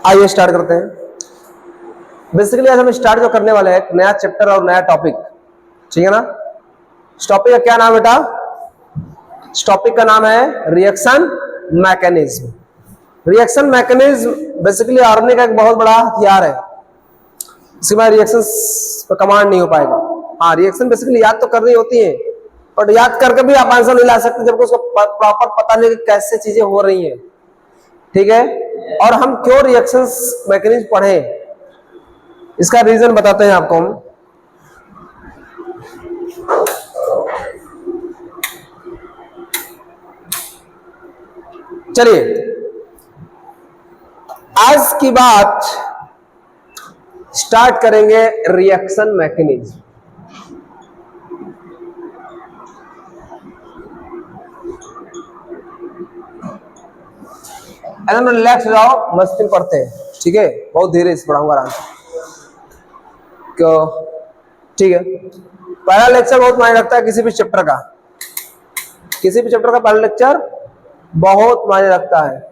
आइए स्टार्ट करते हैं। बेसिकली आज हम स्टार्ट जो करने वाले हैं नया चैप्टर और नया टॉपिक, ठीक है ना। इस टॉपिक का क्या नाम बेटा? इस टॉपिक का नाम है reaction mechanism. Reaction mechanism basically army का एक बहुत बड़ा हथियार है। इसके बाद रिएक्शन पर कमांड नहीं हो पाएगा। हाँ, रिएक्शन बेसिकली याद तो करनी होती है, बट याद करके भी आप आंसर नहीं ला सकते जब उसको प्रॉपर पता नहीं कि कैसे चीजें हो रही हैं, ठीक है। और हम क्यों रिएक्शन मैकेनिज्म पढ़े, इसका रीजन बताते हैं आपको हम। चलिए, आज की बात स्टार्ट करेंगे रिएक्शन मैकेनिज्म। एकदम रिलैक्स हो जाओ, मस्ती पढ़ते हैं, ठीक है। बहुत धीरे से पढ़ाऊंगा, आराम से, क्यों? ठीक है। पहला लेक्चर बहुत मायने रखता है किसी भी चैप्टर का। किसी भी चैप्टर का पहला लेक्चर बहुत मायने रखता है।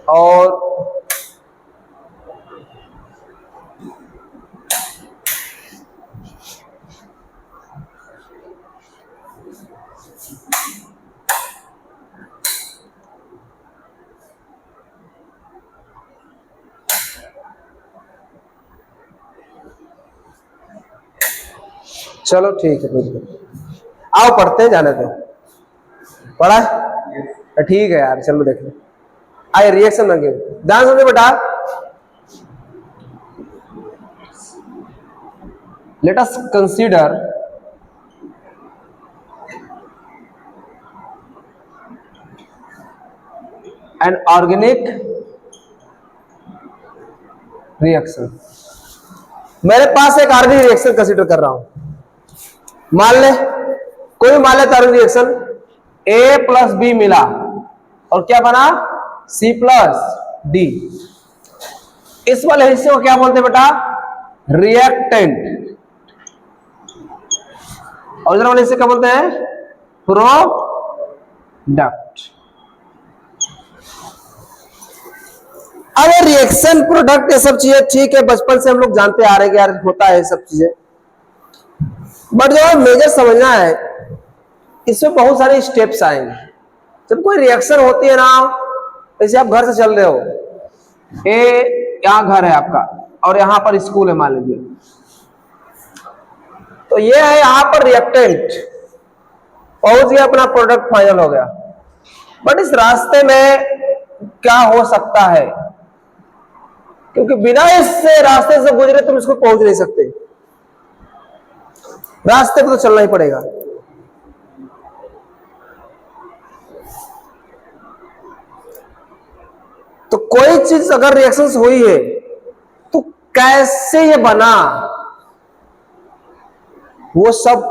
और चलो ठीक है, आओ पढ़ते हैं, जाने दो। पढ़ा ठीक है यार, चलो देख लो। आइए रिएक्शन मैकेनिज्म, ध्यान समझो बेटा। Let us consider an organic reaction. मेरे पास एक ऑर्गेनिक रिएक्शन कंसीडर कर रहा हूं। मान ले, कोई मान ले organic reaction A plus B मिला और क्या बना? C plus D. इस वाले हिस्से को क्या बोलते हैं बेटा? रिएक्टेंट। और इधर वाले हिस्से क्या बोलते हैं? प्रोडक्ट। अरे रिएक्शन, प्रोडक्ट, ये सब चीजें ठीक है, बचपन से हम लोग जानते आ रहे हैं कि यार होता है सब चीजें। बट जो मेजर समझना है, इसमें बहुत सारे स्टेप्स आएंगे। जब कोई रिएक्शन होती है ना, जैसे आप घर से चल रहे हो, यहाँ घर है आपका और यहाँ पर स्कूल है मान लीजिए, तो ये है यहाँ पर रिएक्टेंट, पहुंच गया, अपना प्रोडक्ट फाइनल हो गया। बट इस रास्ते में क्या हो सकता है, क्योंकि बिना इस रास्ते से गुजरे तुम इसको पहुंच नहीं सकते, रास्ते पे तो चलना ही पड़ेगा। तो कोई चीज अगर रिएक्शंस हुई है तो कैसे ये बना, वो सब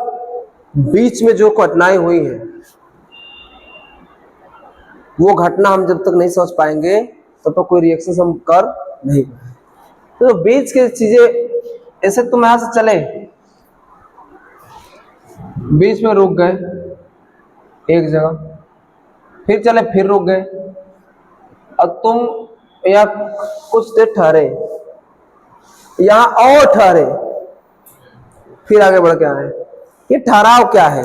बीच में जो घटनाएं हुई है, वो घटना हम जब तक नहीं समझ पाएंगे तब तक कोई रिएक्शन हम कर नहीं पाएंगे। तो बीच की चीजें, ऐसे तुम यहां से चले, बीच में रुक गए एक जगह, फिर चले, फिर रुक गए, और तुम यहाँ कुछ देर ठहरे, यहां और ठहरे, फिर आगे बढ़ के आए। ये ठहराव क्या है?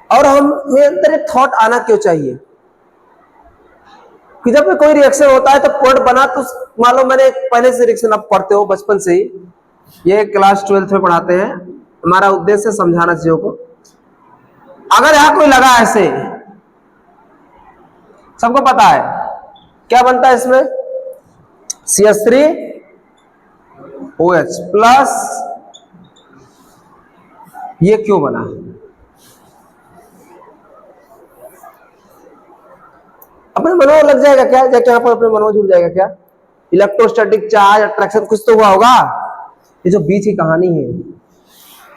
और हम मेरे अंदर एक थॉट आना क्यों चाहिए कि जब कोई रिएक्शन होता है तो पॉइंट बना, तो मान लो मैंने पहले से रिएक्शन, आप पढ़ते हो बचपन से ही, ये क्लास 12th में पढ़ाते हैं। हमारा उद्देश्य है समझाना चीजों को। अगर यहां कोई लगा ऐसे, सबको पता है क्या बनता है इसमें? CH3OH plus. ये क्यों बना? अपने मनों लग जाएगा क्या? जाके यहां पर अपने मनों जुड़ जाएगा क्या? इलेक्ट्रोस्टैटिक चार्ज अट्रैक्शन कुछ तो हुआ होगा। ये जो बीच की कहानी है,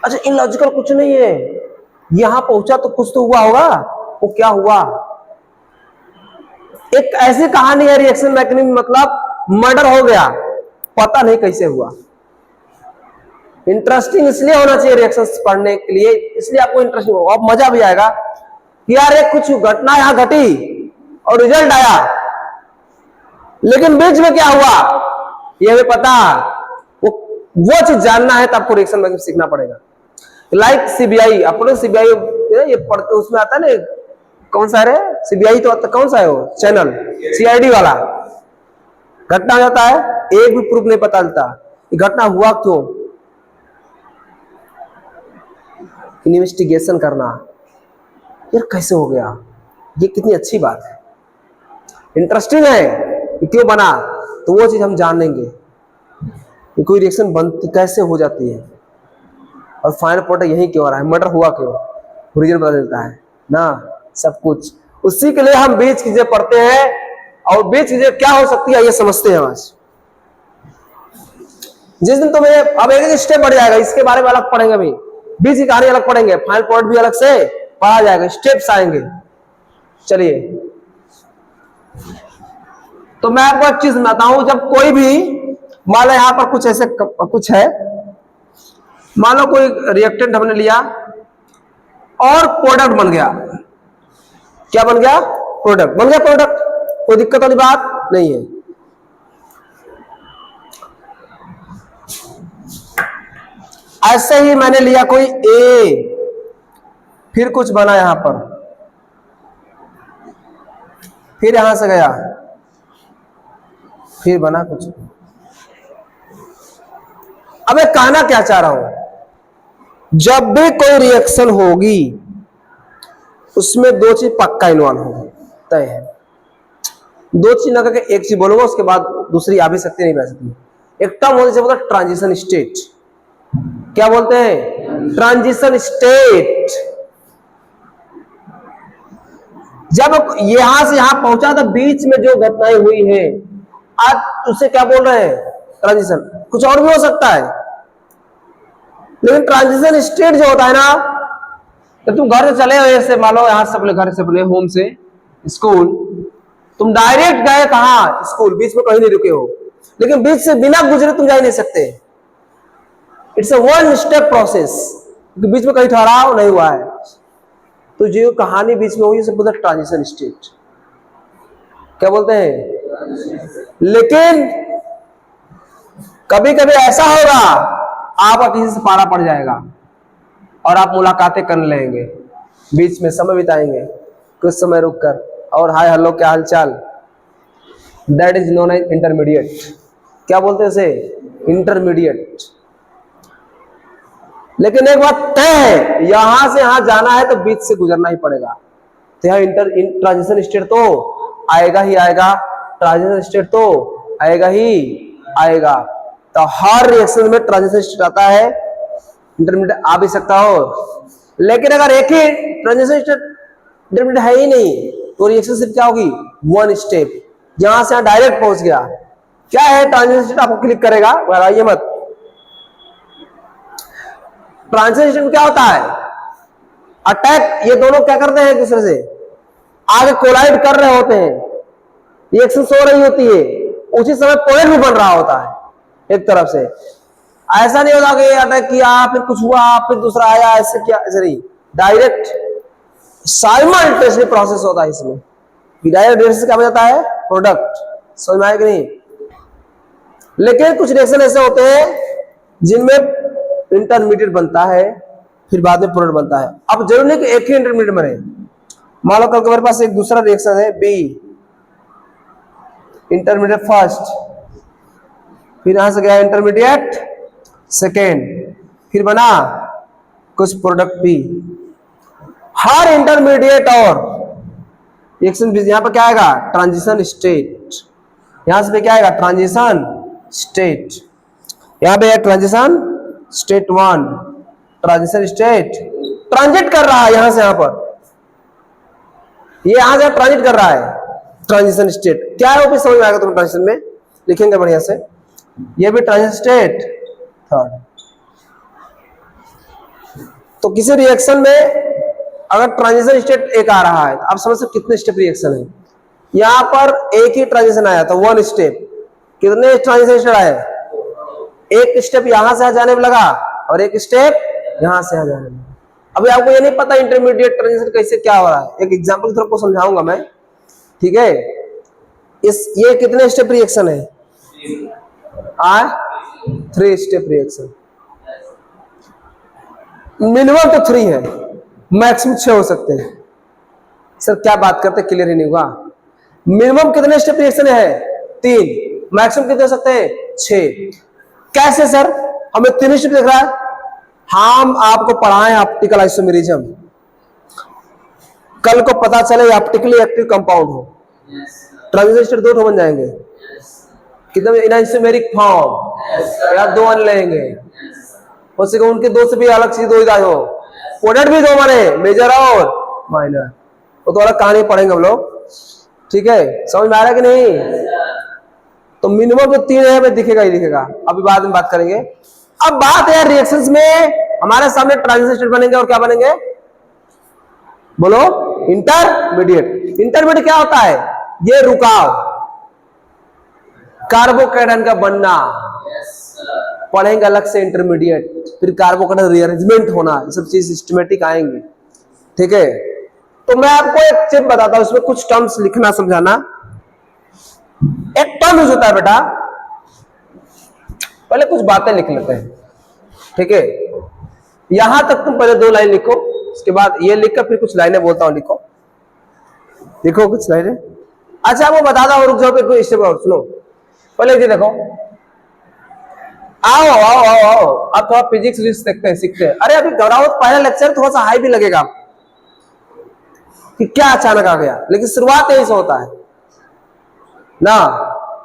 अच्छा इलॉजिकल कुछ नहीं है, यहां पहुंचा तो कुछ तो हुआ होगा। वो क्या हुआ? एक ऐसी कहानी है रिएक्शन मैकेनिज्म, मतलब मर्डर हो गया, पता नहीं कैसे हुआ। इंटरेस्टिंग इसलिए होना चाहिए रिएक्शंस पढ़ने के लिए, इसलिए आपको इंटरेस्टिंग होगा, अब मजा भी आएगा। कि यार एक कुछ घटना यहां घटी और रिजल्ट आया, लेकिन बीच में क्या हुआ ये हमें पता, वो चीज जानना है तो आपको रिएक्शन मैकेनिज्म सीखना पड़ेगा। लाइक सीबीआई, अपने सीबीआई ये पढ़ते उसमें आता है ना, कौन सा है सीबीआई, तो कौन सा है वो चैनल, सीआईडी वाला। घटना हो जाता है, एक भी प्रूफ नहीं पता चलता घटना हुआ क्यों, इन्वेस्टिगेशन करना, यार कैसे हो गया, ये कितनी अच्छी बात है, इंटरेस्टिंग है कि क्यों बना, तो वो चीज हम जानेंगे कि कोई रिएक्शन बनती कैसे हो जाती है और फाइनल प्रोडक्ट यही क्यों आ रहा है, मर्डर हुआ क्यों, रीजन पता चलता है ना, सब कुछ। उसी के लिए हम बीच चीजें पढ़ते हैं, और बीच चीजें क्या हो सकती है ये समझते हैं आज। जिस दिन तुम्हें अब एक स्टेप बढ़ जाएगा, इसके बारे में अलग पढ़ेंगे, अभी बीच की कहानी अलग पढ़ेंगे, फाइनल प्रोडक्ट भी अलग से पढ़ा जाएगा, स्टेप्स आएंगे। चलिए, तो मैं आपको एक चीज बताता हूं, जब कोई भी मान लो यहां पर कुछ ऐसे कुछ है, मान लो कोई रिएक्टेंट हमने लिया और प्रोडक्ट बन गया, क्या बन गया, प्रोडक्ट बन गया, प्रोडक्ट कोई दिक्कत वाली बात नहीं है। ऐसे ही मैंने लिया कोई ए, फिर कुछ बना यहां पर, फिर यहां से गया, फिर बना कुछ। अब मैं कहना क्या चाह रहा हूं, जब भी कोई रिएक्शन होगी उसमें दो चीज पक्का इन्वॉल्व होगी, तय है। दो चीज ना करके एक चीज बोलूंगा, उसके बाद दूसरी आ भी सकती नहीं, रह सकती। एक टर्म होने से बोलता ट्रांजिशन स्टेट, क्या बोलते हैं, ट्रांजिशन स्टेट। जब यहां से यहां पहुंचा तो बीच में जो घटनाएं हुई है आज उसे क्या बोल रहे हैं, ट्रांजिशन। कुछ और भी हो सकता है, लेकिन ट्रांजिशन स्टेट जो होता है ना, तो तुम घर से चले हो, ऐसे मान लो यहां से अपने घर से अपने होम से स्कूल, तुम डायरेक्ट गए कहां, स्कूल, बीच में कहीं नहीं रुके हो, लेकिन बीच से बिना गुजरे तुम जा ही नहीं सकते। It's a one step process, बीच में कहीं ठहराव नहीं हुआ है, तो जो कहानी बीच में हुई उसे बोलते हैं ट्रांजिशन स्टेट, क्या बोलते हैं। लेकिन कभी कभी ऐसा होगा आपका किसी से पारा पड़ जाएगा और आप मुलाकातें कर लेंगे, बीच में समय बिताएंगे, कुछ समय रुककर, और हाय हेलो क्या हाल चाल, that is known as intermediate, क्या बोलते हैं उसे, इंटरमीडिएट। लेकिन एक बात तय है, यहां से यहां जाना है तो बीच से गुजरना ही पड़ेगा, तो यहां ट्रांजिशन स्टेट तो आएगा ही आएगा, ट्रांजिशन स्टेट तो आएगा ही आएगा। तो हर रिएक्शन में ट्रांजिशन स्टेट आता है, इंटरमीडिएट आ भी सकता हो, लेकिन अगर एक ही ट्रांजिशन स्टेट इंटरमीडिएट है ही नहीं तो रिएक्शन सिर्फ क्या होगी, वन स्टेप, यहां से यहां डायरेक्ट पहुंच गया। क्या है ट्रांजिशन स्टेट, आपको क्लिक करेगा, घबराइए मत। ट्रांजिशन स्टेट में क्या होता है, अटैक, ये दोनों क्या करते हैं एक दूसरे से आगे कोलाइड कर रहे होते हैं, रिएक्शन हो रही होती है, उसी समय पॉइंट भी बन रहा होता है एक तरफ से। ऐसा नहीं होता कि अटैक किया फिर कुछ हुआ फिर दूसरा आया, ऐसे क्या, ऐसे नहीं, डायरेक्ट साइमल्टेनियसली प्रोसेस होता है इसमें। डायरेक्ट रिएक्शन क्या हो जाता है, प्रोडक्ट, समझ में आया कि नहीं। लेकिन कुछ रिएक्शन ऐसे होते हैं जिनमें इंटरमीडिएट बनता है, फिर बाद में प्रोडक्ट बनता है। अब जरूरी नहीं कि एक ही इंटरमीडिएट बने, मान लो कल मेरे पास एक दूसरा रिएक्शन है बी, इंटरमीडिएट फर्स्ट, फिर यहां से गया इंटरमीडिएट सेकेंड, फिर बना कुछ प्रोडक्ट बी। हर इंटरमीडिएट और रिएक्शन यहां पर क्या आएगा, ट्रांजिशन स्टेट, यहां से क्या आएगा, ट्रांजिशन स्टेट, यहां पे transition state one, transition state transit कर रहा है यहां से यहां पर, ये यहां से ट्रांजिट कर रहा है, ट्रांजिशन स्टेट क्या है वो भी समझ में आएगा, तुम ट्रांजिशन में लिखेंगे बढ़िया से, ये भी ट्रांजिशन स्टेट थर्ड। तो किसी रिएक्शन में अगर ट्रांजिशन स्टेट एक आ रहा है तो आप समझ सकते कितने स्टेप रिएक्शन है। यहां पर एक ही ट्रांजिशन आया था, वन स्टेप, कितने ट्रांजिशन स्टेप आए, एक स्टेप यहां से जाने में लगा और एक स्टेप यहां से जाने में। अभी आपको ये नहीं पता इंटरमीडिएट ट्रांजिशन कैसे क्या हो रहा है, एक एग्जांपल थोड़ा आपको समझाऊंगा मैं, ठीक है। ये कितने स्टेप रिएक्शन है? 3 स्टेप रिएक्शन। मिनिमम तो 3 है, मैक्सिमम 6 हो सकते हैं। सर क्या बात करते, क्लियर ही नहीं हुआ। मिनिमम कितने स्टेप रिएक्शन है? 3, मैक्सिमम कितने हो सकते हैं? 6। कैसे सर, हमें 3 स्टेप दिख रहा है। हम आपको पढ़ाएं ऑप्टिकल आइसोमेरिज्म, कल को पता चले ऑप्टिकली एक्टिव कंपाउंड हो, ट्रांजिशन स्टेट 2 बन जाएंगे, कितने इन आइसोमेरिक फॉर्म, या 2 अन लेंगे, हो सके उनके 2 से भी अलग चीज 2 इधर हो, कोडेड भी 2 बने, मेजर और माइनर, वो तो अलग कहानी पढ़ेंगे हम लोग, ठीक है। समझ में आ रहा है कि नहीं? तो मिनिमम जो 3 है दिखेगा ही दिखेगा, अभी बाद में बात करेंगे। अब बात है रिएक्शंस में, हमारे सामने ट्रांजिशन स्टेट बनेंगे और क्या बनेंगे, बोलो? इंटरमीडिएट। इंटरमीडिएट क्या होता है? ये रुकाव, कार्बोकेटायन का बनना, पढ़ेंगे अलग से इंटरमीडिएट, फिर कार्बोकेटायन रीअरेंजमेंट होना, ये सब चीज सिस्टमेटिक आएंगी, ठीक है। तो मैं आपको एक चीज बताता हूं, इसमें कुछ टर्म्स लिखना समझाना। एक टर्म यूज होता है बेटा, पहले कुछ बातें लिख लेते हैं, ठीक है। यहां तक तुम पहले 2 लाइन लिखो, उसके बाद ये लिखकर फिर कुछ लाइनें बोलता हूं, लिखो लिखो कुछ लाइनें। अच्छा वो बताता हूं, रुक जाओ, कोई स्टेप और सुनो। पहले ये देखो, आओ आओ आओ आओ, अब थोड़ा फिजिक्स देखते हैं, सीखते हैं। अरे अभी घबराओ, पहला लेक्चर थोड़ा सा हाई भी लगेगा कि क्या अचानक आ गया, लेकिन शुरुआत यही से होता है ना।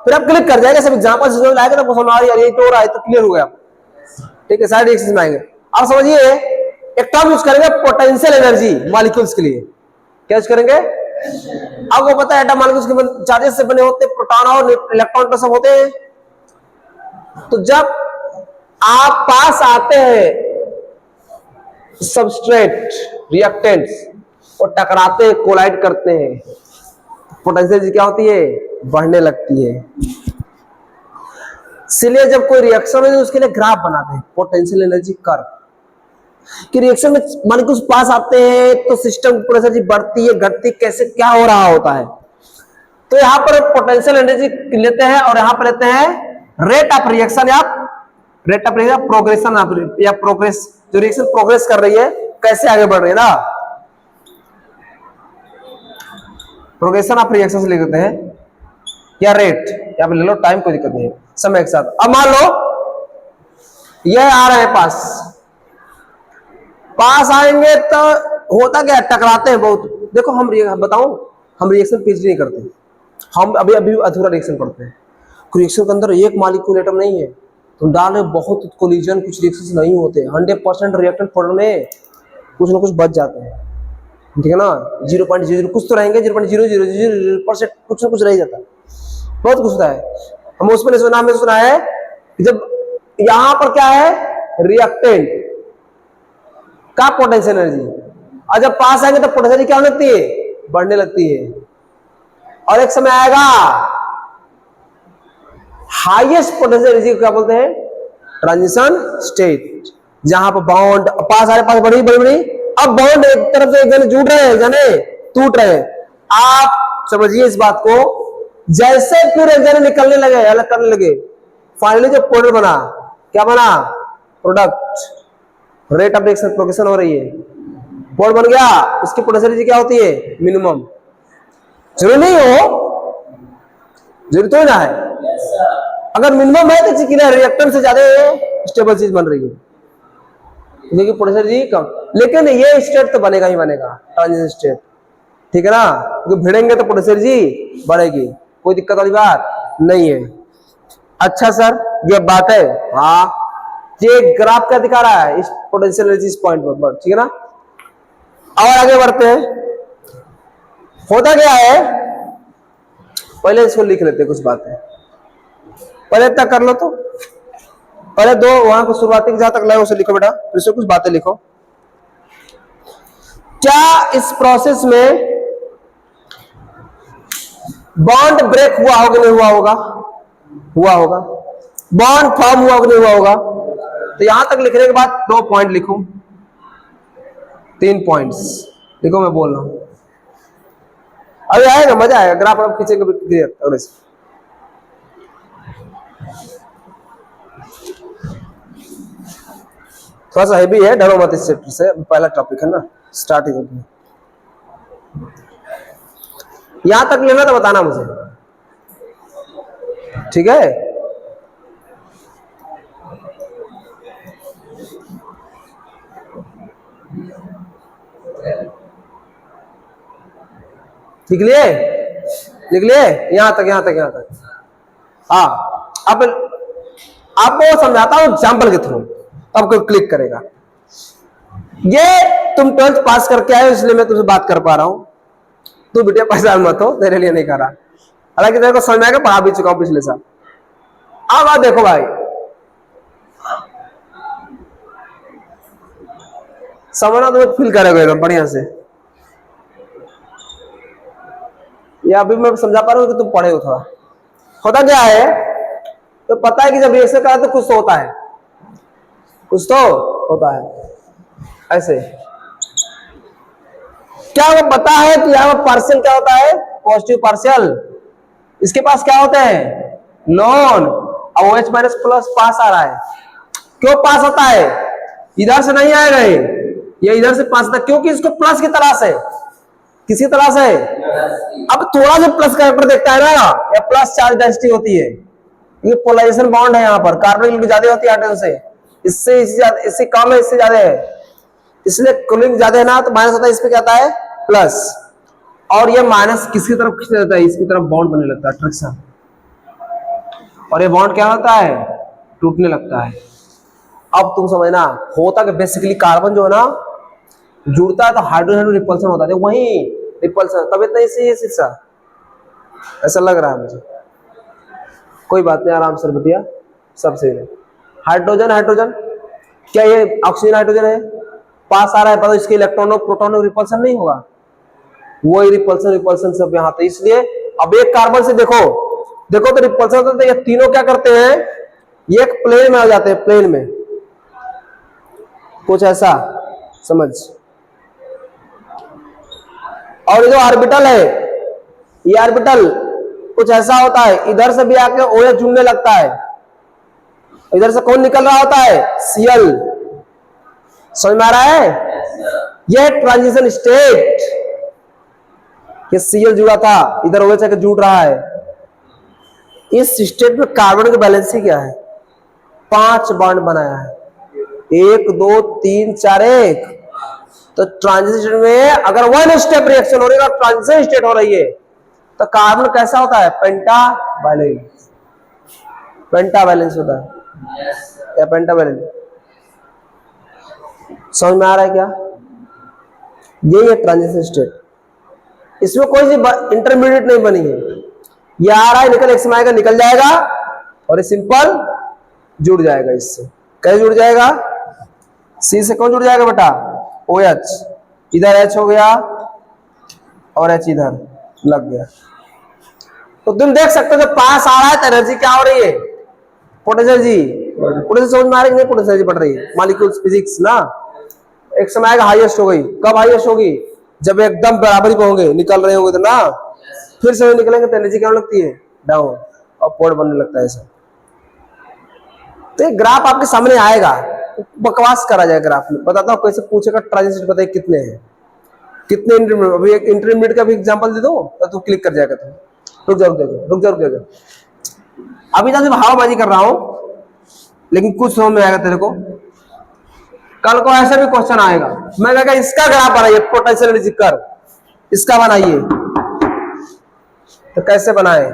फिर आप क्लिक कर जाएगा, सब एग्जांपल से समझ आएगा तो समझ आ रही है, ये तो हो रहा है, तो क्लियर हो गया, ठीक है। सारे रिएक्शंस में आएंगे। अब समझिए, एक टर्म यूज करेंगे पोटेंशियल एनर्जी मॉलिक्यूल्स के लिए। क्या यूज करेंगे? आपको पता है एटम मॉलिक्यूल्स के चार्जेस से बने होते हैं, प्रोटॉन और इलेक्ट्रॉन तो सब होते हैं। तो जब आप पास आते हैं सबस्ट्रेट रिएक्टेंट्स और टकराते हैं, कोलाइड करते हैं, पोटेंशियल एनर्जी क्या होती है? बढ़ने लगती है। इसलिए जब कोई रिएक्शन है तो उसके लिए ग्राफ बनाते हैं, पोटेंशियल एनर्जी कर्व, कि रिएक्शन में मॉलिक्यूल्स पास आते हैं तो सिस्टम की एनर्जी बढ़ती है, घटती, कैसे क्या हो रहा होता है। तो यहां पर पोटेंशियल एनर्जी लेते हैं और यहां पर लेते हैं रेट ऑफ रिएक्शन, या रेट ऑफ रिएक्शन, प्रोग्रेशन या प्रोग्रेस, जो रिएक्शन प्रोग्रेस कर रही है कैसे आगे बढ़ रही है ना, प्रोग्रेशन ऑफ रिएक्शन से लिख देते हैं, या रेट, या ले लो, टाइम कोई दिक्कत नहीं है, समय के साथ। अब मान लो यह आ रहे हैं पास आएंगे तो होता क्या, टकराते हैं बहुत। देखो हम बताऊं, हम रिएक्शन पीछे नहीं करते, हम अभी अभी अधूरा रिएक्शन करते हैं। रिएक्शन के अंदर एक मॉलिक्यूल एटम नहीं है, तुम डाल रहे बहुत कोलिजन, कुछ रिएक्शन नहीं होते, 100% रिएक्टेंट प्रोडक्ट में कुछ ना कुछ बच जाते हैं, ठीक है ना। 0.00 कुछ तो रहेंगे, 0.000% कुछ ना कुछ रह जाता है, बहुत कुछ होता है। हम उसमें सुना है कि जब यहां पर क्या है, रिएक्टेंट का पोटेंशियल एनर्जी, और जब पास आएंगे तो पोटेंशियल एनर्जी क्या होने लगती है? बढ़ने लगती है। और एक समय आएगा हाईएस्ट पोटेंशियल एनर्जी को क्या बोलते हैं? ट्रांजिशन स्टेट, जहां पर बॉन्ड पास आ रहे, पास बढ़ी बढ़ी बढ़ी, अब बॉन्ड एक तरफ से एक जने जुड़ रहे हैं, जने टूट रहे हैं। आप समझिए इस बात को, जैसे पूरे जने निकलने लगे, अलग करने लगे, फाइनली जो प्रोडक्ट बना, क्या बना? Product, rate of reaction progression हो रही है, बोर्ड बन गया, उसकी पोटेंशियल एनर्जी क्या होती है? मिनिमम। जरूरी नहीं हो, जरूरी तो ना है, अगर मिनिमम है तो रिएक्टेंट से ज्यादा स्टेबल चीज बन रही है, क्योंकि पोटेंशियल एनर्जी कम। लेकिन ये स्टेट तो बनेगा ही बनेगा, ट्रांजिशन स्टेट, ठीक है ना, क्योंकि भिड़ेंगे तो पोटेंशियल एनर्जी बढ़ेगी, कोई दिक्कत वाली बात नहीं है। अच्छा सर ये बात है, हाँ, ये ग्राफ क्या दिखा रहा है? इस पोटेंशियल एनर्जी इस पॉइंट पर, ठीक है ना। और आगे बढ़ते हैं, होता क्या है, पहले इसको लिख लेते हैं कुछ बातें, पहले तक कर लो। तो पहले 2 वहां को शुरुआती जहां तक लाए उसे लिखो बेटा, फिर से कुछ बातें लिखो। क्या इस प्रोसेस में बॉन्ड ब्रेक हुआ होगा नहीं हुआ होगा? हुआ होगा। बॉन्ड फॉर्म हुआ होगा नहीं हुआ होगा? तो यहां तक लिखने के बाद 2 पॉइंट लिखो। 3 पॉइंट्स। देखो मैं बोल रहा हूं, अभी आएगा, मजा आएगा, ग्राफ आप खींचेंगे क्लियर अगले से। थोड़ा सा हैवी है, डरो मत इस चैप्टर से, पहला टॉपिक है ना, स्टार्टिंग होगी। यहां तक लेना तो बताना मुझे, ठीक है? लिख लिए? लिख लिए? यहां तक, यहां तक, यहां तक। हाँ, अब आपको समझाता हूं एग्जाम्पल के थ्रू, अब कोई क्लिक करेगा। ये तुम 12th पास करके आए इसलिए मैं तुमसे बात कर पा रहा हूं, तू बेटे परेशान मत हो, तेरे लिए नहीं कर रहा। हालांकि तेरे को समझ में आएगा, पढ़ा भी चुका हूं पिछले साल। अब आप देखो भाई, समझना तो फील करेगा एकदम बढ़िया से। या अभी मैं समझा पा रहा हूं कि तुम पढ़े हो थोड़ा। होता क्या है, तो पता है कि जब रिएक्शन करा तो कुछ तो होता है, कुछ तो होता है। ऐसे क्या वो पता है कि यहाँ पार्शियल क्या होता है? Positive partial. इसके पास क्या होते हैं? नॉन। अब OH माइनस प्लस पास आ रहा है, क्यों पास होता है? इधर से नहीं आएगा ये इधर से पास होता है, क्योंकि इसको प्लस की तलाश है। किसकी तलाश है? अब थोड़ा जो प्लस कैरेक्टर देखता है ना, या प्लस चार्ज डेंसिटी होती है, ये पोलराइजेशन बॉन्ड है, यहाँ पर कार्बन की ज्यादा होती है हाइड्रोजन से, इससे कम है, इससे ज्यादा है, इसलिए कूलिंग ज्यादा है ना, तो माइनस होता है, इस पे क्या आता है? प्लस। और ये माइनस किसकी तरफ खींच जाता है? इसकी तरफ बॉन्ड बनने लगता है, अट्रैक्शन। और ये बॉन्ड क्या होता है? टूटने लगता है। अब तुम समझना, होता कि बेसिकली कार्बन जो है ना जुड़ता है तो हाइड्रोजन रिपल्सन होता है, वही रिपल्सन। तब इतना इसी ये शिक्षा ऐसा लग रहा है मुझे, कोई बात नहीं, आराम से बतिया, सब सही है। हाइड्रोजन हाइड्रोजन, क्या ये ऑक्सीजन हाइड्रोजन है? पास आ रहा है, पर इसके इलेक्ट्रॉनों प्रोटॉनों रिपल्सन नहीं होगा, वही रिपल्सन सब यहाँ। तो इसलिए अब एक कार्बन से देखो तो रिपल्सन होता है। ये तीनों क्या करते हैं? ये एक प्लेन में आ जाते हैं, प्लेन में, कुछ ऐसा समझ। और ये जो ऑर्बिटल है, ये ऑर्बिटल कुछ ऐसा होता है, इधर से भी आके OH जुड़ने लगता है, इधर से कौन निकल रहा होता है? Cl। समझ में आ रहा है? यह ट्रांजिशन स्टेट, ये Cl जुड़ा था, इधर OH आके जुड़ रहा है। इस स्टेट में कार्बन की बैलेंस क्या है? 5 बॉन्ड बनाया है, 1 2 3 4 1। तो ट्रांजिशन में अगर 1 स्टेप रिएक्शन हो रही है, ट्रांजिशन स्टेट हो रही है, तो कार्बन कैसा होता है? पेंटावैलेंस। पेंटावैलेंस होता है या पेंटावैलेंस। समझ में आ रहा है क्या? यही है ट्रांजिशन स्टेट। इसमें कोई सी इंटरमीडिएट नहीं बनी है, ये आ रहा है, निकल, एक समय आएगा निकल जाएगा, और ये सिंपल जुड़ जाएगा इससे। कैसे जुड़ जाएगा? C से कौन जुड़ जाएगा बेटा? OH, इधर H हो गया और H इधर लग गया। तो तुम देख सकते हो जब पास आ रहा है तो एनर्जी क्या हो रही है? पोटेंशियल जी। पोटेंशियल समझ में आ रही है? नहीं, पोटेंशियल जी पढ़ रही है, मॉलिक्यूल्स फिजिक्स ना। एक समय आएगा हाईएस्ट हो गई, कब हाईएस्ट होगी? जब एकदम बराबरी पे होंगे, निकल रहे होंगे तो ना, फिर से निकलेंगे तो एनर्जी क्या लगती है? डाउन, और पोर्ट बनने लगता है ऐसा। तो एक ग्राफ आपके सामने आएगा, बकवास करा जाएगा ग्राफ में। बताता हूँ कैसे पूछेगा, ट्रांजिशन बताइए कितने हैं, कितने इंटरमीडिएट। अभी एक इंटरमीडिएट का भी एग्जांपल दे दो तो तू क्लिक कर जाएगा। तुम रुक जाओ। अभी तो मैं हवाबाजी कर रहा हूं, लेकिन कुछ समझ में आएगा तेरे को। कल को ऐसा भी क्वेश्चन आएगा, मैं कहेगा इसका ग्राफ बनाइए, पोटेंशियल एनर्जी कर्व, इसका बनाइए। तो कैसे बनाए?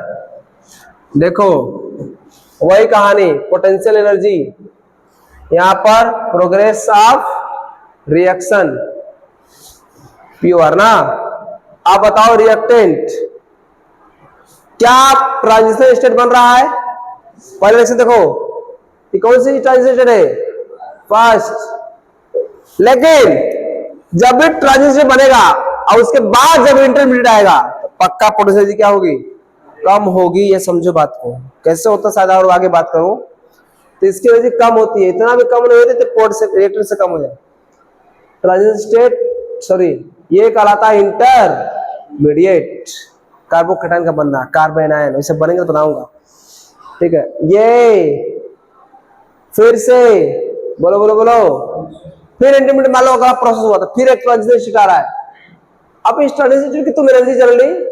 देखो वही कहानी, पोटेंशियल एनर्जी, यहां पर प्रोग्रेस ऑफ रिएक्शन प्योर ना। आप बताओ रिएक्टेंट, क्या ट्रांजिशन स्टेट बन रहा है? पहले रिएक्शन देखो, ये कौन सी ट्रांजिशन स्टेट है? फर्स्ट। लेकिन जब भी ट्रांजिशन बनेगा और उसके बाद जब इंटरमीडिएट आएगा तो पक्का पोटेंशियल एनर्जी क्या होगी? कम होगी। ये समझो बात को, कैसे होता शायद और आगे बात करूं। तो इसकी एनर्जी कम होती है, इतना भी कम नहीं होती तो रिएक्टेंट से कम हो जाए। ट्रांजिशन स्टेट सॉरी, ये कहलाता है इंटरमीडिएट। कार्बोकेटाइन का बनना, कार्बन आयन, इसे बनेंगे तो बताऊंगा, ठीक है। ये फिर से बोलो बोलो बोलो, फिर इंटरमीडिएट मान लो अगर प्रोसेस हुआ तो फिर एक ट्रांजिशन स्टेट आ रहा है। अब इस ट्रांजिशन की तुम एनर्जी जनरली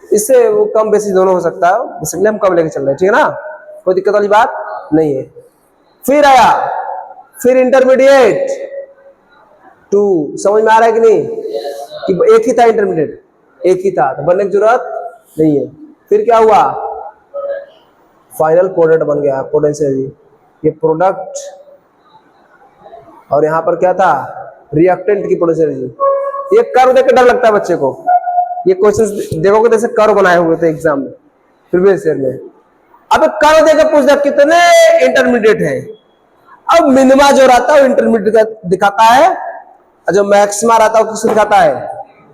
इससे वो कम बेसी दोनों हो सकता है, बेसिकली हम कम लेके चल रहे हैं, ठीक है ना, कोई दिक्कत वाली बात नहीं है। फिर आया, फिर इंटरमीडिएट 2, समझ में आ रहा है कि नहीं, कि एक ही था इंटरमीडिएट, एक ही था तो बनने की जरूरत नहीं है। फिर क्या हुआ, फाइनल प्रोडक्ट बन गया, पोटेंशियल, ये प्रोडक्ट, और यहां पर क्या था, रिएक्टेंट की पोटेंशियल। ये कर्व देख के डर लगता है बच्चे को, ये क्वेश्चन देखोगे जैसे कर्व बनाए हुए थे एग्जाम में प्रीवियस ईयर में। अब कर्व देकर पूछ दिया कितने इंटरमीडिएट है। अब मिनिमा जो रहता है वो इंटरमीडिएट दिखाता है, और जो मैक्सिमा रहता है वो किसको दिखाता है,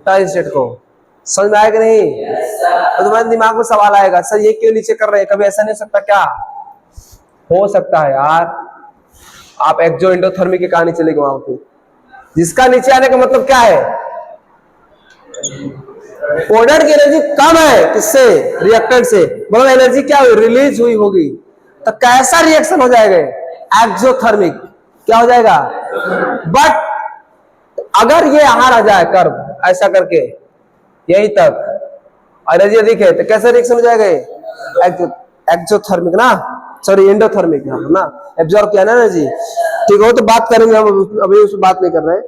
ट्रांजिस्टेट को। समझ में आया कि नहीं? तो तुम्हारे दिमाग में सवाल आएगा, सर ये क्यों नीचे कर रहे हैं, कभी ऐसा नहीं हो सकता क्या? हो सकता है यार, आप एक्सो एंडोथर्मी की कहानी चलेगी वहां पे, जिसका नीचे आने का मतलब क्या है, प्रोडक्ट की एनर्जी कम है किससे, रिएक्टेंट से, मतलब एनर्जी क्या हुई, रिलीज हुई होगी। तो कैसा रिएक्शन हो जाएगा, एक्सोथर्मिक, क्या हो जाएगा। बट अगर ये यहां आ जाए कर्व ऐसा करके यहीं तक, एनर्जी अधिक है, तो कैसा रिएक्शन हो जाएगा, एक्सोथर्मिक ना, सॉरी एंडोथर्मिक ना, एब्जॉर्ब किया ना एनर्जी, ठीक हो। तो बात करेंगे हम, अभी उस बात नहीं कर रहे हैं।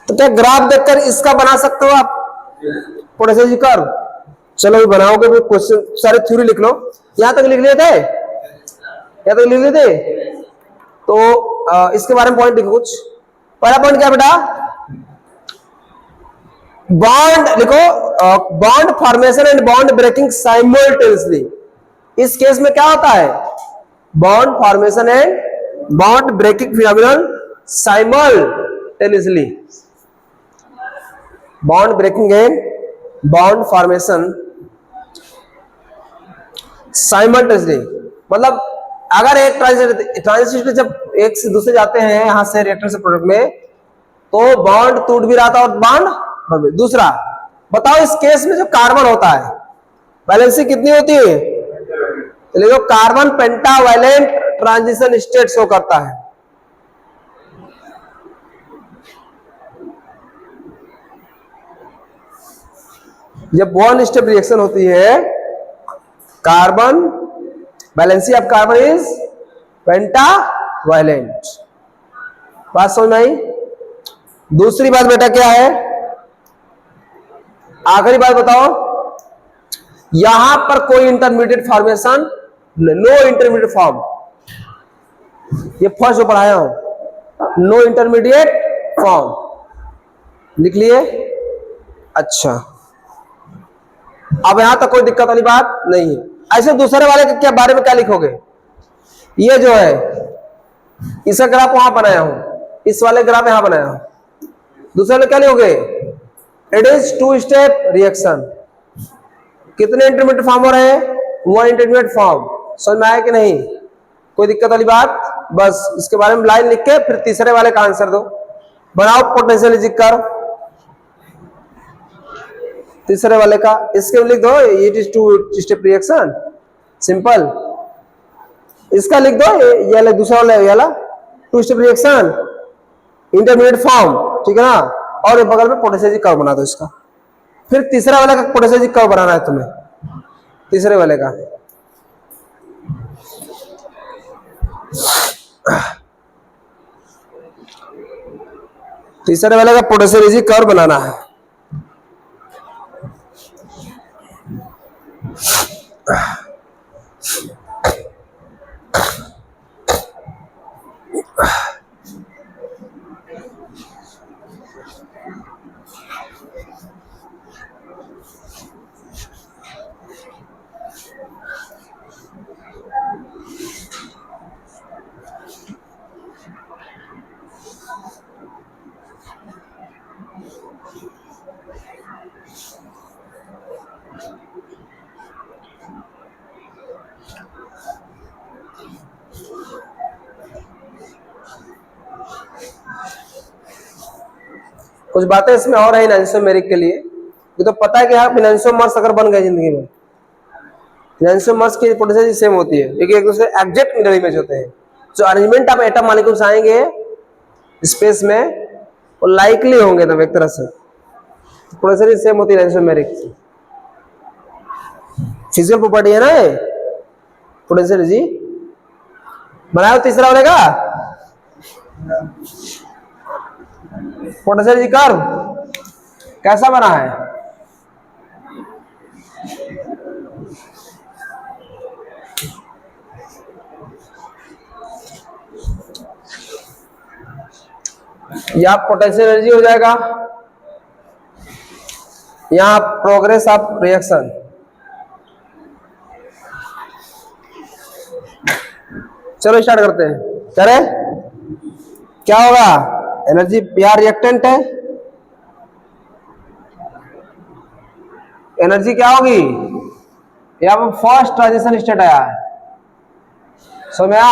तो क्या ग्राफ देखकर इसका बना सकते हो आप पोटेंशियल जी कर्व? चलो बनाओगे, फिर क्वेश्चन सारे थ्योरी लिख लो, यहां तक लिख लिए थे, यहां तक लिख लिए थे। तो इसके बारे में पॉइंट लिखो कुछ। पहला पॉइंट क्या बेटा, बॉन्ड लिखो, bond formation and bond breaking simultaneously. इस केस में क्या होता है, bond formation and bond breaking phenomenon simultaneously, bond breaking and bond formation simultaneously, मतलब अगर एक ट्रांजिस्टर जब एक से दूसरे जाते हैं, यहां से रिएक्टर से प्रोडक्ट में, तो बॉन्ड टूट भी रहा था और बॉन्ड। दूसरा बताओ, इस केस में जो कार्बन होता है वैलेंसी कितनी होती है, तो carbon pentavalent transition state show करता है। जब वन स्टेप रिएक्शन होती है, carbon valency of carbon is pentavalent. बात समझ में आई? दूसरी बात बेटा क्या है, आखिरी बात बताओ, यहां पर कोई intermediate formation, no intermediate form, ये फर्स्ट जो पढ़ाया हूं, नो इंटरमीडिएट फॉर्म, लिख लिए? अच्छा, अब यहां तक कोई दिक्कत वाली बात नहीं है। ऐसे दूसरे वाले के क्या बारे में क्या लिखोगे, ये जो है इसका ग्राफ वहां बनाया हूं, इस वाले ग्राफ यहां बनाया हूं, दूसरे वाले क्या लिखोगे, it is two step reaction. कितने इंटरमीडिएट फॉर्म हो रहे हैं, वन इंटरमीडिएट फॉर्म। समझ में आया कि नहीं, कोई दिक्कत वाली बात? बस इसके बारे में लाइन लिख के फिर तीसरे वाले का आंसर दो, बनाओ पोटेंशियल इज कर्व, तीसरे वाले का इसके लिख दो, it is two step reaction, simple. इसका लिख दो, ये दूसरा वाला, ये वाला two step reaction intermediate form, ठीक है ना, और ये बगल में पोटेंशियल कर्व बना दो इसका। फिर तीसरा वाले का पोटेंशियल कर्व बनाना है तुम्हें, तीसरे वाले का। तीसरे वाले का पोटेंशियल कर्व बनाना है। कुछ बातें इसमें और है एनांसोमेरिक के लिए। ये तो पता है कि आप एनांसोमर्स अगर बन गए जिंदगी में, एनांसोमर्स की पोटेंशियल सेम होती है क्योंकि एक दूसरे एग्जैक्ट मिरर इमेज होते हैं। जो अरेंजमेंट ऑफ एटम मॉलिक्यूल्स आएंगे स्पेस में वो लाइकली होंगे तब एक तरह से पोटेंशियल सेम होती है एनांसोमेरिक की। फिजिकल प्रॉपर्टी है ना ये पोटेंशियल जी। बनाया तीसरा बनेगा पोटेंशियल जी कर्व कैसा बना है? यह पोटेंशियल एनर्जी हो जाएगा, यहां प्रोग्रेस ऑफ रिएक्शन, चलो स्टार्ट करते हैं। करें क्या होगा? एनर्जी यहां रिएक्टेंट है, एनर्जी क्या होगी? यहां पर फर्स्ट ट्रांजिशन स्टेट आया है सोम्या,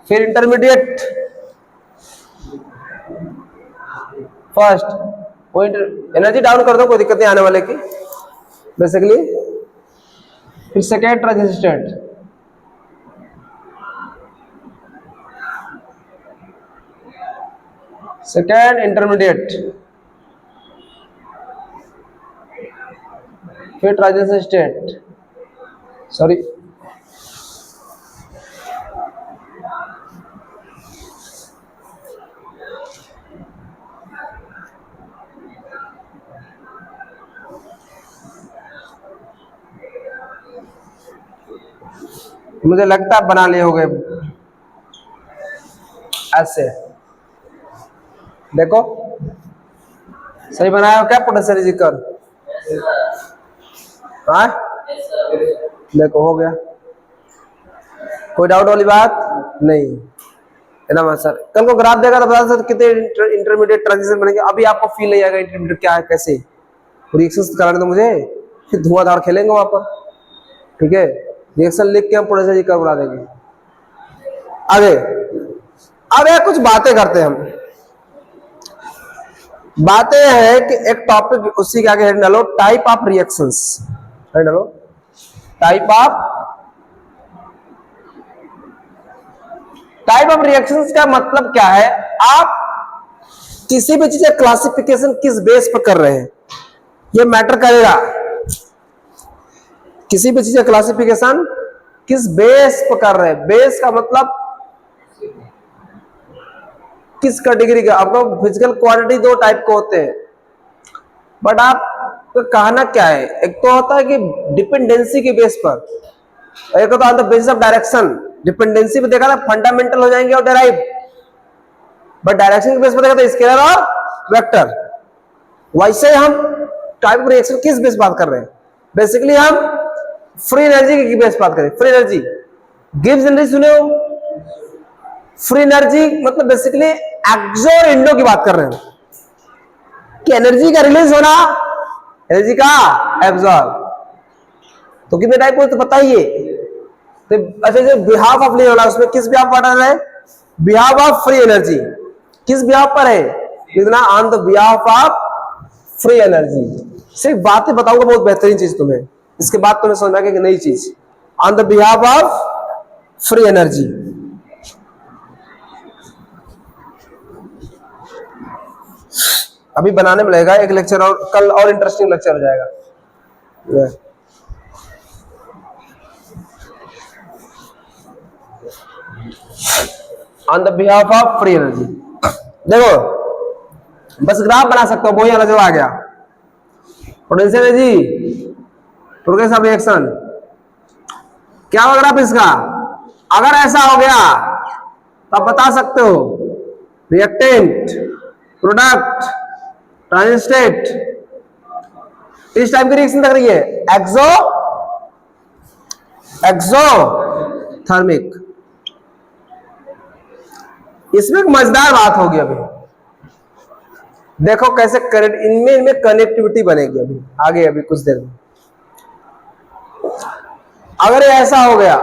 फिर इंटरमीडिएट, फर्स्ट वो एनर्जी डाउन कर दो, कोई दिक्कत नहीं आने वाले की बेसिकली। फिर second transition state, second intermediate, फिर ट्रांजिशन स्टेट, सॉरी मुझे लगता है बना लिए होगे ऐसे, देखो सही बनाया हो क्या पोटेंशियल एनर्जी कर्व? हाँ देखो हो गया, कोई डाउट वाली बात नहीं है ना सर। कल को ग्राफ देगा तो बता सकते कितने इंटरमीडिएट ट्रांजिशन बनेंगे। अभी आपको फील नहीं आएगा इंटरमीडिएट क्या है कैसे, रिएक्शन कराने दो मुझे, फिर धुआंधार खेलेंगे वहां पर, ठीक है। रिएक्शन लिख के हम पोटेंशियल एनर्जी कर्व बना देंगे। आगे अब कुछ बातें करते हैं हम, बातें है कि एक टॉपिक उसी के आगे हेड डालो, टाइप ऑफ रिएक्शंस, हेड डालो टाइप ऑफ रिएक्शंस का मतलब क्या है? आप किसी भी चीज का क्लासिफिकेशन किस बेस पर कर रहे हैं ये मैटर करेगा। किसी भी चीज का क्लासिफिकेशन किस बेस पर कर रहे हैं, बेस का मतलब किस कैटेगरी का। आपको फिजिकल क्वांटिटी दो टाइप के होते हैं, बट आप तो कहना क्या है? एक तो होता है कि डिपेंडेंसी के बेस पर, एक होता है बेसिस ऑफ डायरेक्शन। डिपेंडेंसी पे देखा ना फंडामेंटल हो जाएंगे और डेराइव, बट डायरेक्शन के बेस पर देखा तो स्केलर और वेक्टर। वैसे हम टाइप ऑफ रिएक्शन किस बेस बात कर रहे हैं? बेसिकली हम फ्री एनर्जी की बेस बात करें। फ्री एनर्जी गिव्स एनर्जी, सुने हो? फ्री एनर्जी मतलब बेसिकली एक्सो और इंडो की बात कर रहे हैं कि एनर्जी का रिलीज होना, एनर्जी का एब्जॉर्ब। तो कितने टाइप को तो बताइए। तो अच्छा जो बिहाफ ऑफ नहीं होना, उसमें किस बिहाफ पर है? Behalf of free energy. किस बिहाफ पर है? इतना on the behalf of free energy. सिर्फ बातें बताऊंगा, बहुत बेहतरीन चीज तुम्हें, इसके बाद तुम्हें समझ में आएगा कि नई चीज, on the behalf of free energy. अभी बनाने में लगेगा एक लेक्चर, और कल और इंटरेस्टिंग लेक्चर हो जाएगा। On the behalf of free energy. देखो बस ग्राफ बना सकते हो, वही नजर आ गया। Potential energy, progress of reaction, क्या होगा ग्राफ इसका? अगर ऐसा हो गया तो आप बता सकते हो रिएक्टेंट, प्रोडक्ट, ट्रांजिशन स्टेट, इस टाइप की रिएक्शन लग रही है एक्सोथर्मिक। इसमें एक मजेदार बात होगी अभी, देखो कैसे करंट इनमें कनेक्टिविटी बनेगी अभी आगे, अभी कुछ देर में। अगर ये ऐसा हो गया,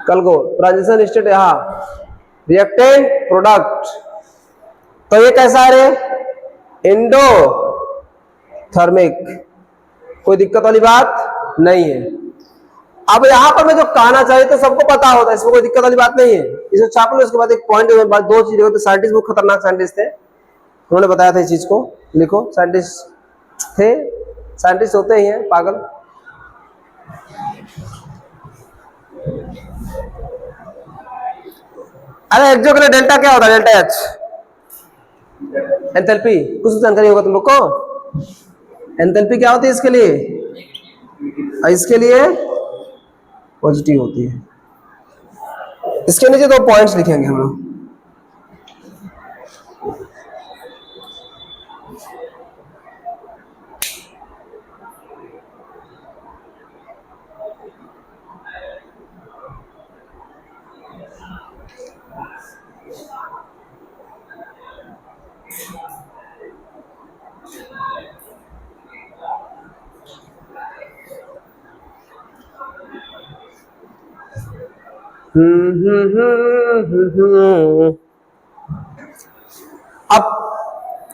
कल को ट्रांजिशन स्टेट यहां, रिएक्टेंट प्रोडक्ट। तो ये कैसा है रे? एंडोथर्मिक। कोई दिक्कत वाली बात नहीं है। अब यहां पर मैं जो कहना चाहिए तो सबको पता होता है, इसमें कोई दिक्कत वाली बात नहीं है, इसे छाप लो। उसके बाद एक पॉइंट, दो चीजें होती, साइंटिस्ट बहुत खतरनाक साइंटिस्ट थे, उन्होंने बताया था इस चीज को, लिखो। साइंटिस्ट थे, साइंटिस्ट होते ही हैं पागल। अरे एक्जो के लिए डेल्टा क्या होता है? Delta H enthalpy. कुछ जानकारी होगा तुम लोग को? एंथैल्पी क्या होती है इसके लिए? इसके लिए पॉजिटिव होती है। इसके नीचे दो पॉइंट्स लिखेंगे हम लोग। अब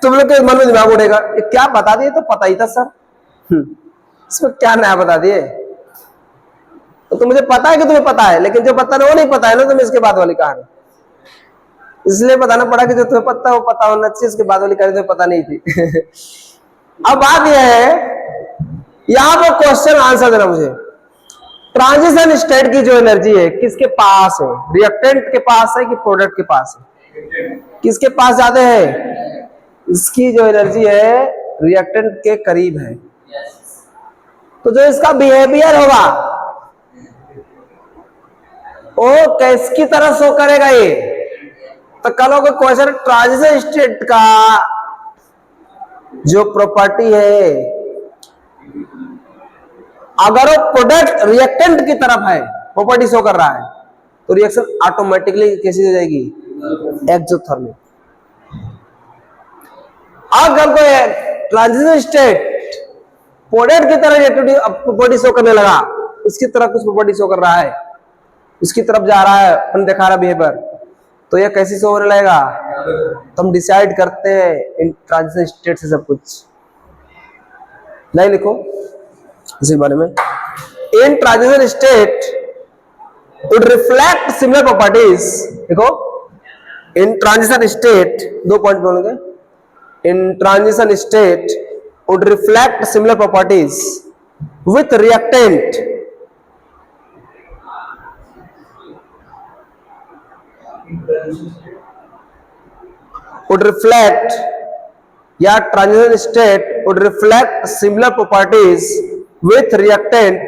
तुम लोग के मन में दिमाग उड़ेगा, ये क्या बता दिए? तो पता ही था सर, इसमें क्या नया बता दिए? तो मुझे पता है कि तुम्हें पता है, लेकिन जो पता ना वो नहीं पता है ना तुम्हें इसके बाद वाली कहानी, इसलिए बताना पड़ा कि जो तुम्हें पता है वो पता होना चाहिए, इसके बाद वाली कहानी तुम्हें पता नहीं थी। अब बात यह है, यहां पर क्वेश्चन आंसर देना मुझे। ट्रांजिशन स्टेट की जो एनर्जी है किसके पास है? रिएक्टेंट के पास है कि प्रोडक्ट के पास है? किसके पास ज्यादा है? इसकी जो एनर्जी है रिएक्टेंट के करीब है। तो जो इसका बिहेवियर होगा वो किसकी तरह शो करेगा? ये तो कल को क्वेश्चन, ट्रांजिशन स्टेट का जो प्रॉपर्टी है, अगर वो प्रोडक्ट रिएक्टेंट की तरफ है, प्रॉपर्टी शो कर रहा है, तो रिएक्शन ऑटोमेटिकली कैसी हो जाएगी? एक्सोथर्मिक। अगर कोई ट्रांजिशन स्टेट प्रोडक्ट की तरह प्रॉपर्टी शो करने लगा, उसकी तरफ कुछ प्रॉपर्टी शो कर रहा है, उसकी तरफ जा रहा है, अपन दिखा रहा बिहेवियर, तो ये कैसी शो होने लगेगा? तो हम डिसाइड करते हैं इन ट्रांजिशन स्टेट से सब कुछ। नहीं लिखो इसी बारे में। इन transition state would reflect similar properties. देखो, इन ट्रांजिशन स्टेट, दो पॉइंट बोलेंगे। इन transition state would reflect similar properties with reactant would reflect, या transition state would reflect similar properties with reactant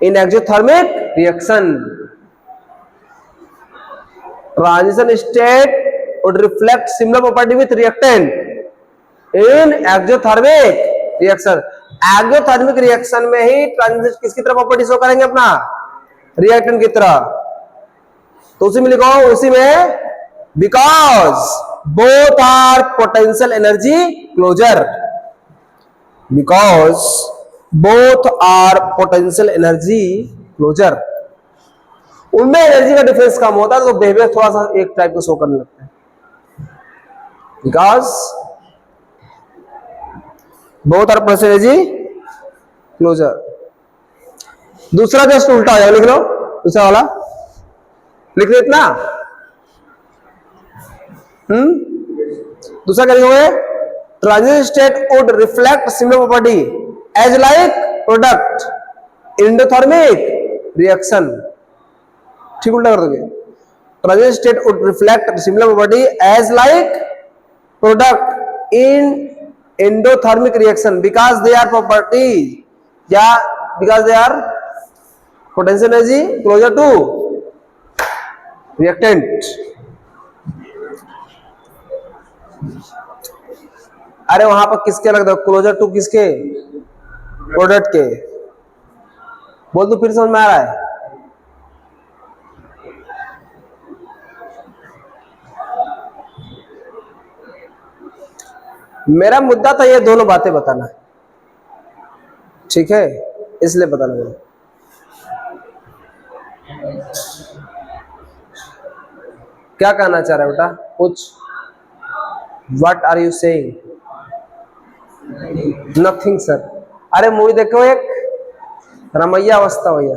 in exothermic reaction. Transition state would reflect similar property with reactant in exothermic reaction. Exothermic reaction में ही transition किसकी तरफ property show करेंगे? अपना reactant की तरफ। तो उसी में लिखो, उसी में because both are potential energy closer, because both are potential energy closer. उनमें एनर्जी का डिफरेंस कम होता है तो बिहेवियर थोड़ा सा एक टाइप का शो करने लगता है, because both are potential energy closer. दूसरा जस्ट उल्टा हो जाएगा, लिख लो दूसरा वाला, लिख दो इतना। दूसरा क्या लिखोगे? Transition state would reflect similar property as like product endothermic reaction. ठीक उल्टा कर दोगे। Transition state would reflect similar property as like product in endothermic reaction because they are property, या because they are potential energy closer to reactant. अरे वहां पर किसके लग दो? क्लोजर टू किसके? प्रोडक्ट के। बोल दो फिर, समझ में आ रहा है? मेरा मुद्दा था ये दोनों बातें बताना, ठीक है, इसलिए बताना। क्या कहना चाह रहा है बेटा, कुछ? What are you saying? Nothing sir. अरे मूवी देखो, एक रमैया अवस्था भैया,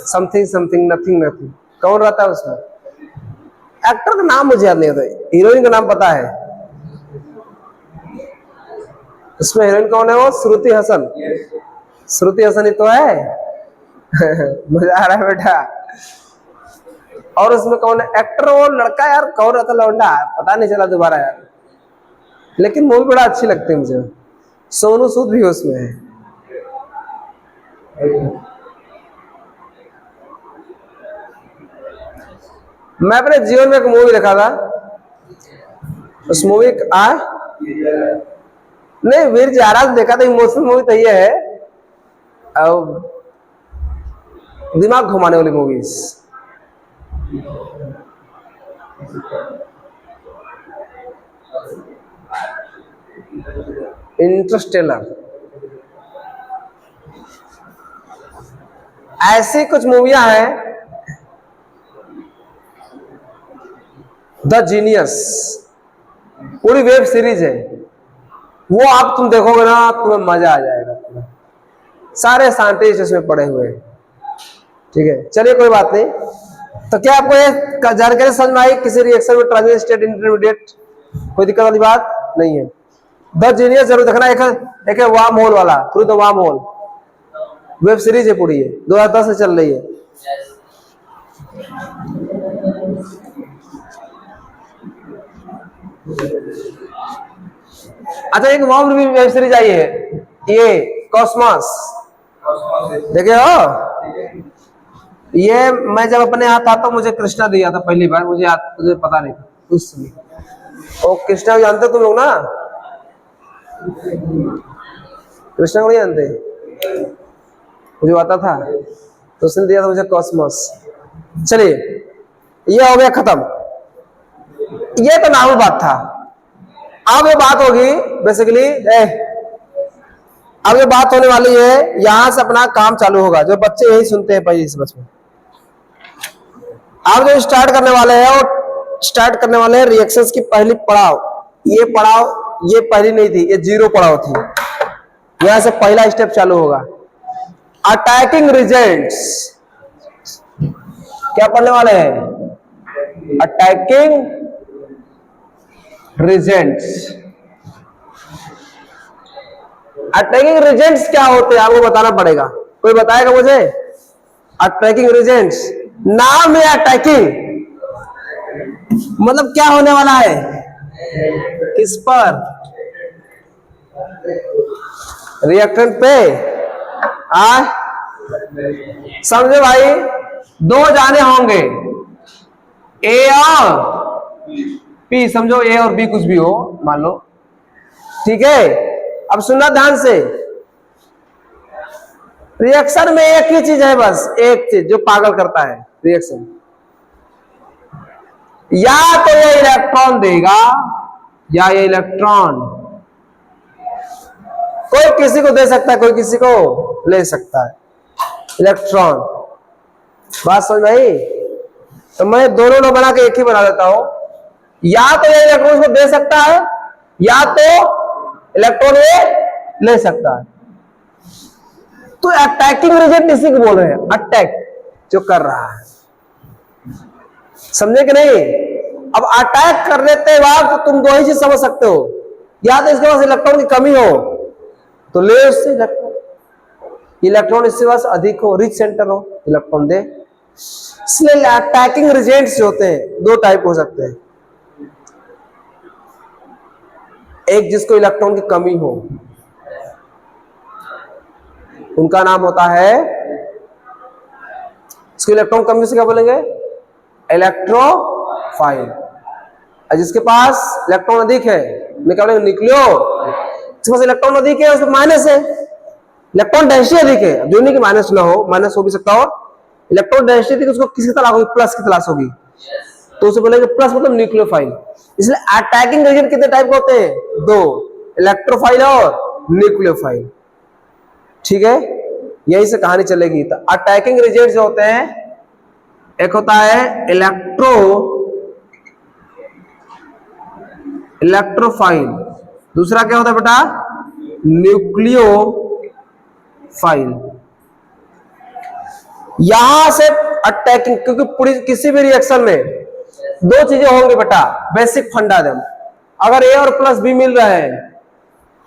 समथिंग समथिंग नथिंग नथिंग, कौन रहता है उसमें? एक्टर का नाम मुझे याद नहीं होता, हीरोइन का नाम पता है। उसमें हीरोइन कौन है? वो श्रुति हसन। श्रुति हसन ही तो है। मजा आ रहा है बेटा। और उसमें कौन है एक्टर? वो लड़का यार कौन रहता, लौंडा, पता नहीं चला दोबारा यार, लेकिन मूवी बड़ा अच्छी लगती है मुझे। सोनू सूद भी उसमें है। मैं अपने जीवन में एक मूवी देखा था, उस मूवी नहीं, वीर जाराज देखा था। इमोशनल मूवी तो ये है, दिमाग घुमाने वाली मूवीज। इंटरस्टेलर, ऐसी कुछ मूवियां हैं। द जीनियस पूरी वेब सीरीज है, वो आप तुम देखोगे ना तुम्हें मजा आ जाएगा। सारे साइंटिस्ट इसमें पड़े हुए हैं। ठीक है, चलिए कोई बात नहीं। तो क्या आपको ये जानकारी समझ में आई? किसी रिएक्शन में ट्रांजिशन स्टेट, इंटरमीडिएट, कोई दिक्कत वाली बात नहीं है। द जीनियस जरूर देखना। एक है वार्म होल वाला, through the wormhole, web series है पूरी, है 2010 से चल रही है। अच्छा, एक वार्म वेब सीरीज आई है, ये कॉस्मोस, देखे हो? ये मैं जब अपने यहाँ था तो मुझे कृष्णा दिया था पहली बार, मुझे पता नहीं था उस समय। ओ कृष्णा जानते तुम लोग ना? कृष्णा को नहीं जानते? मुझे पता था तो उसने दिया था मुझे कॉस्मोस। चलिए, ये हो गया खत्म। ये तो नाम बात था। अब ये बात होगी बेसिकली, अब ये बात होने वाली है, यहां से अपना काम चालू होगा। जो बच्चे यही सुनते हैं पहले इस बचपन, अब जो स्टार्ट करने वाले हैं वो स्टार्ट करने वाले हैं रिएक्शंस की पहली पड़ाव। ये पड़ाव, ये पहली नहीं थी, ये 0 पड़ाव थी। यहां से पहला स्टेप चालू होगा, अटैकिंग रिजल्ट्स। क्या पढ़ने वाले हैं? Attacking results. अटैकिंग रिजल्ट्स क्या होते हैं आपको बताना पड़ेगा। कोई बताएगा मुझे? अटैकिंग रिजल्ट्स, नाम है अटैकिंग, मतलब क्या होने वाला है? किस पर? रिएक्टेंट पे। समझे भाई? 2 जाने होंगे, ए और पी। समझो ए और बी कुछ भी हो, मान लो। ठीक है, अब सुनना ध्यान से। रिएक्शन में एक ही चीज है, बस एक चीज जो पागल करता है रिएक्शन। या तो ये इलेक्ट्रॉन देगा या ये इलेक्ट्रॉन। कोई किसी को दे सकता है, कोई किसी को ले सकता है इलेक्ट्रॉन। बात समझ में आई? तो मैं दोनों लोग बना के एक ही बना देता हूं। या तो ये इलेक्ट्रॉन को दे सकता है या तो इलेक्ट्रॉन ये ले सकता है। तो अटैकिंग रिजल्ट इसी को बोल रहे हैं, अटैक जो कर रहा है। समझे कि नहीं? अब अटैक करने के बाद तो तुम 2 ही चीज समझ सकते हो, या तो इसके पास इलेक्ट्रॉन की कमी हो तो ले उससे इलेक्ट्रॉन, इलेक्ट्रॉन इसके पास अधिक हो, रिच सेंटर हो, इलेक्ट्रॉन दे। इसलिए अटैकिंग रिजल्ट्स जो होते हैं 2 टाइप हो सकते हैं। एक जिसको इलेक्ट्रॉन की कमी हो, उनका नाम होता है, इसको इलेक्ट्रॉन कमी से क्या बोलेंगे? इलेक्ट्रोफाइल। और जिसके पास इलेक्ट्रॉन अधिक है मैं क्या बोलेंगे? न्यूक्लियो। जिसके पास इलेक्ट्रॉन अधिक है उसमें माइनस है, इलेक्ट्रॉन डेंसिटी अधिक है। जो नहीं कि माइनस ना हो, माइनस हो भी सकता हो। इलेक्ट्रॉन डेंसिटी उसको किसकी तलाश होगी? प्लस की तलाश होगी, तो उसे बोलेंगे प्लस, मतलब न्यूक्लियोफाइल। इसलिए अटैकिंग एजेंट कितने टाइप के होते हैं? 2, इलेक्ट्रोफाइल और न्यूक्लियोफाइल। ठीक है, यहीं से कहानी चलेगी। तो अटैकिंग एजेंट जो होते हैं, एक होता है इलेक्ट्रो इलेक्ट्रोफाइल। दूसरा क्या होता है बेटा? न्यूक्लियोफाइल। यहां से अटैकिंग, क्योंकि पूरी किसी भी रिएक्शन में दो चीजें होंगी बेटा, बेसिक फंडा देम। अगर ए और प्लस बी मिल रहा है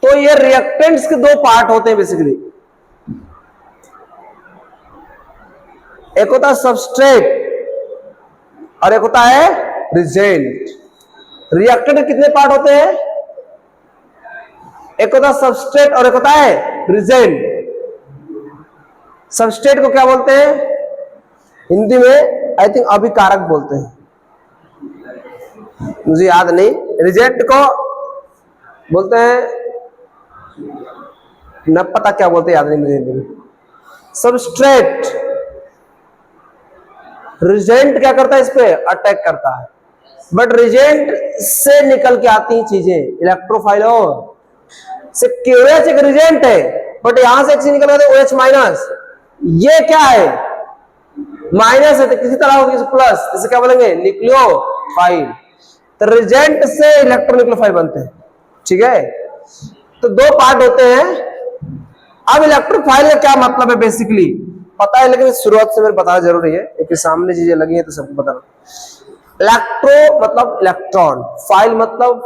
तो ये रिएक्टेंट्स के दो पार्ट होते हैं बेसिकली। एक होता है सबस्ट्रेट और एक होता है रिजेंट। रिएक्टेंट के कितने पार्ट होते हैं? एक होता है सबस्ट्रेट और एक होता है रिजेंट। सबस्ट्रेट को क्या बोलते हैं हिंदी में? आई थिंक अभिकारक बोलते हैं, मुझे याद नहीं। रिजेंट को बोलते हैं, न पता क्या बोलते हैं, याद नहीं मुझे हिंदी में। सबस्ट्रेट। रिजेंट क्या करता है? इस पे अटैक करता है। बट रिजेंट से निकल के आती हैं चीजें, इलेक्ट्रोफाइल से KOH एक रिजेंट है, बट यहां से एक चीज निकल आती है OH माइनस। ये क्या है? माइनस है, तो किसी तरह होगी प्लस, इसे क्या बोलेंगे? न्यूक्लियोफाइल। तो रिजेंट से इलेक्ट्रोन्यूक्लियोफाइल बनते हैं, ठीक है। तो दो पार्ट होते हैं। अब इलेक्ट्रोफाइल का क्या मतलब है बेसिकली पता है, लेकिन शुरुआत से मेरे बताना जरूरी है क्योंकि सामने चीजें लगी है तो सबको पता। इलेक्ट्रो मतलब इलेक्ट्रॉन, फाइल मतलब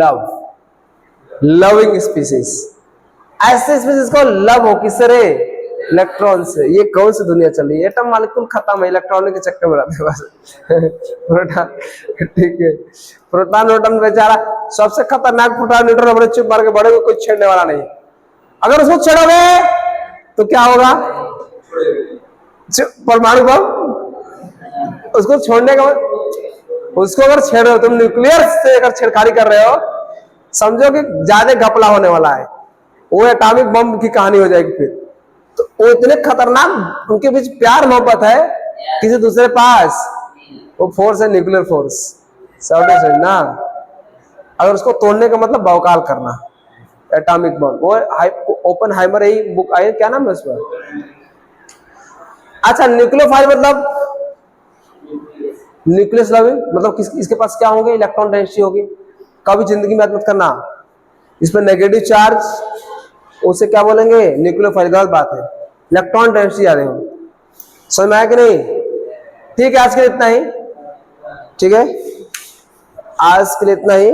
लव, लविंग स्पीसीज। ऐसे स्पीसीज को लव हो किससे रे? इलेक्ट्रॉन से। ये कौन सी दुनिया चल रही है? एटम मॉलिक्यूल खत्म है, इलेक्ट्रॉन के चक्कर में रहते हैं बस। प्रोटॉन, ठीक है। प्रोटॉन न्यूट्रॉन बेचारा सबसे खतरनाक प्रोटॉन न्यूट्रॉन अपने चुप मार के बड़े को कोई छेड़ने वाला नहीं। अगर उसको छेड़ोगे तो क्या होगा? परमाणु बम। उसको छोड़ने का, उसको अगर छेड़ रहे हो तुम, न्यूक्लियर से अगर छेड़खानी कर रहे हो, समझो कि ज्यादा घपला होने वाला है, वो एटॉमिक बम की कहानी हो जाएगी फिर। तो वो इतने खतरनाक, उनके बीच प्यार मोहब्बत है किसी दूसरे पास, वो फोर्स है न्यूक्लियर फोर्स, ना। अगर उसको तोड़ने का मतलब भौकाल करना, एटॉमिक बम। वो ओपेनहाइमर ही बुक आई, क्या नाम है उसमें? अच्छा, न्यूक्लियोफाइल मतलब न्यूक्लियस लविंग, मतलब इसके पास क्या होंगे? इलेक्ट्रॉन डेंसिटी होगी। कभी जिंदगी में याद मत करना इस पर नेगेटिव चार्ज, उसे क्या बोलेंगे? न्यूक्लियोफाइल। गलत बात है, इलेक्ट्रॉन डेंसिटी आ रहे हो। समझ में आया कि नहीं? ठीक है, आज के लिए इतना ही, ठीक है। आज के लिए इतना ही,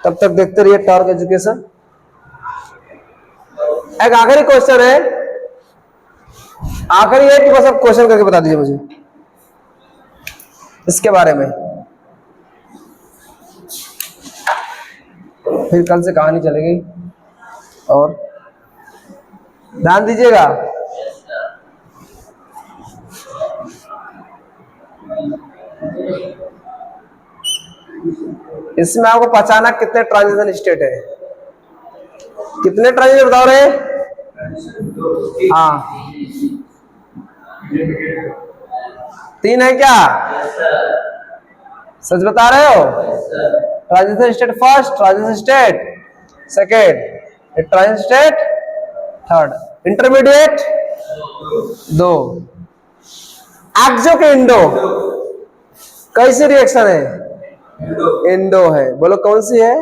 तब तक देखते रहिए टॉर्क एजुकेशन। एक आखिरी क्वेश्चन है, आखिरी है कि बस आप क्वेश्चन करके बता दीजिए मुझे इसके बारे में, फिर कल से कहानी चलेगी। और ध्यान दीजिएगा, इसमें आपको पहचाना कितने ट्रांजिशन स्टेट है। कितने ट्रांजिशन बताओ रे? हाँ, 3 है क्या? सच बता रहे हो? Transition state first, transition state second, transition state third, intermediate 2। एक्सो के इंडो कैसी रिएक्शन है? इंडो है। बोलो कौन सी है?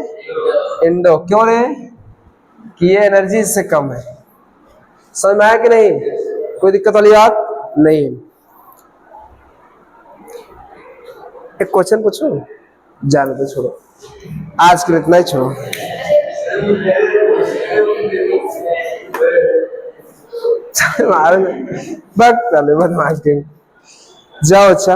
इंडो। क्यों रे? कि ये एनर्जी इससे कम है। समझ में आया कि नहीं? कोई दिक्कत वाली बात नहीं। एक क्वेश्चन पूछो, जाने दो, छोड़ो, आज के लिए इतना ही, छोड़ो। बदमाश के जाओ। अच्छा।